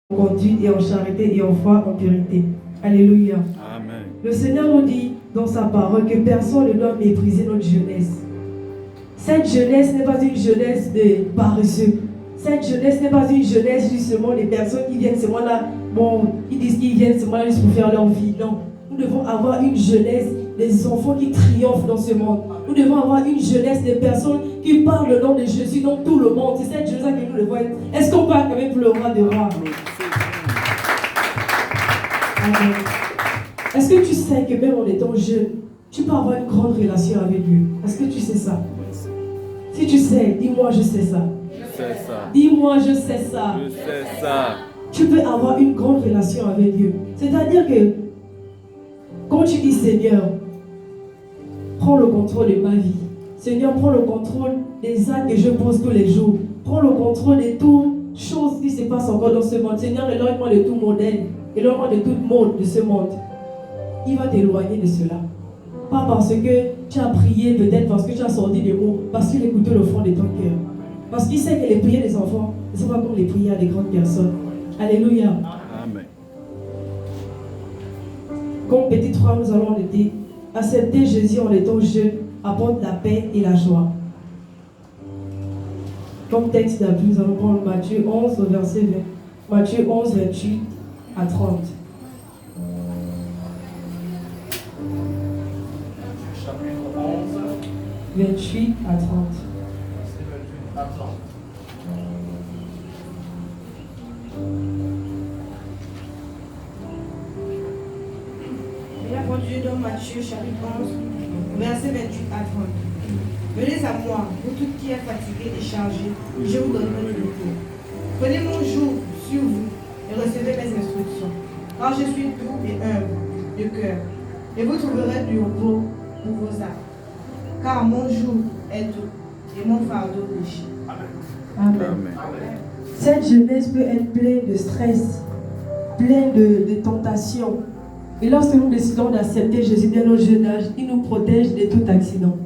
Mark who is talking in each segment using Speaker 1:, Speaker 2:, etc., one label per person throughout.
Speaker 1: en conduite et en charité et en foi, en purité. Alléluia.
Speaker 2: Amen.
Speaker 1: Le Seigneur nous dit dans sa parole que personne ne doit mépriser notre jeunesse. Cette jeunesse n'est pas une jeunesse de paresseux. Cette jeunesse n'est pas une jeunesse justement des personnes qui viennent seulement là, ils disent qu'ils viennent seulement là juste pour faire leur vie. Non. Nous devons avoir une jeunesse des enfants qui triomphent dans ce monde. Nous devons avoir une jeunesse des personnes qui parlent le nom de Jésus dans tout le monde. C'est cette jeunesse que nous devons être. Est-ce qu'on peut acclamer pour le roi des rois? Amen. Est-ce que tu sais que même en étant jeune, tu peux avoir une grande relation avec Dieu? Est-ce que tu sais ça? Si tu sais, dis-moi je sais ça.
Speaker 2: Je sais ça.
Speaker 1: Dis-moi je sais ça.
Speaker 2: Je sais ça.
Speaker 1: Tu peux avoir une grande relation avec Dieu. C'est-à-dire que quand tu dis Seigneur, prends le contrôle de ma vie. Seigneur, prends le contrôle des actes que je pose tous les jours. Prends le contrôle de toutes choses qui se passent encore dans ce monde. Seigneur, éloigne-moi de tout modèle. Éloigne-moi de toute mode de ce monde. Il va t'éloigner de cela. Pas parce que tu as prié, peut-être parce que tu as sorti des mots, parce qu'il écoutait le fond de ton cœur. Parce qu'il sait que les prières des enfants ne sont pas comme les prières des grandes personnes. Alléluia.
Speaker 2: Amen.
Speaker 1: Comme petit frère, nous allons dire, accepter Jésus en étant jeune apporte la paix et la joie. Comme texte d'appui, nous allons prendre Matthieu 11, verset 20. Matthieu 11, 28 à 30.
Speaker 3: Chapitre 11,
Speaker 1: 28 à 30.
Speaker 3: verset 28 à 30.
Speaker 4: Il a conduit dans Matthieu chapitre 11, verset 28 à 30. Venez à moi, vous tous qui êtes fatigués et chargés, je vous donnerai du repos. Prenez mon joug sur vous et recevez mes instructions, car je suis doux et humble de cœur, et vous trouverez du repos pour vos âmes. Car mon joug est doux et mon fardeau léger.
Speaker 1: Amen.
Speaker 2: Amen.
Speaker 1: Cette jeunesse peut être pleine de stress, pleine de tentations. Et lorsque nous décidons d'accepter Jésus dès notre jeune âge, il nous protège de tout accident.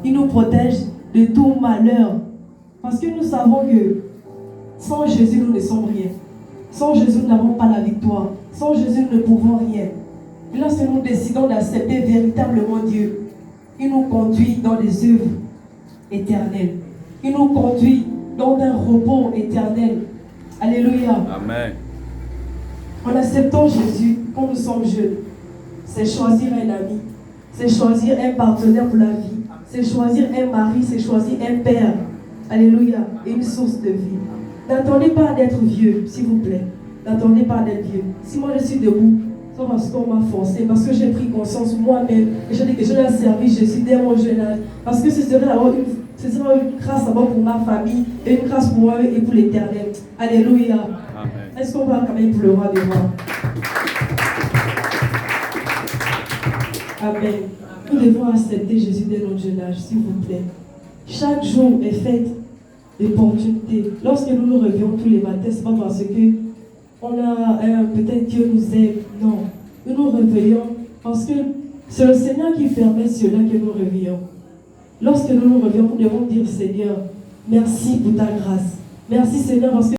Speaker 1: Il nous protège de tout malheur. Parce que nous savons que sans Jésus, nous ne sommes rien. Sans Jésus, nous n'avons pas la victoire. Sans Jésus, nous ne pouvons rien. Et lorsque nous décidons d'accepter véritablement Dieu, il nous conduit dans des œuvres éternelles. Il nous conduit dans un repos éternel. Alléluia.
Speaker 2: Amen.
Speaker 1: En acceptant Jésus quand nous sommes jeunes, c'est choisir un ami, c'est choisir un partenaire pour la vie, c'est choisir un mari, c'est choisir un père. Alléluia. Et une source de vie. N'attendez pas d'être vieux, s'il vous plaît. N'attendez pas d'être vieux. Si moi je suis debout, c'est parce qu'on m'a forcé, parce que j'ai pris conscience moi-même et je dis que je dois servir Jésus dès mon jeune âge. Parce que ce serait une grâce d'abord pour ma famille et une grâce pour moi et pour l'éternel. Alléluia.
Speaker 2: Amen.
Speaker 1: Est-ce qu'on va quand même pour le roi des rois? Amen. Nous devons accepter Jésus dès notre jeune âge, s'il vous plaît. Chaque jour est fait d'opportunités. Lorsque nous nous réveillons tous les matins, ce n'est pas parce que peut-être Dieu nous aime. Non. Nous nous réveillons parce que c'est le Seigneur qui permet cela que nous réveillons. Lorsque nous nous réveillons, nous devons dire Seigneur, merci pour ta grâce. Merci Seigneur parce que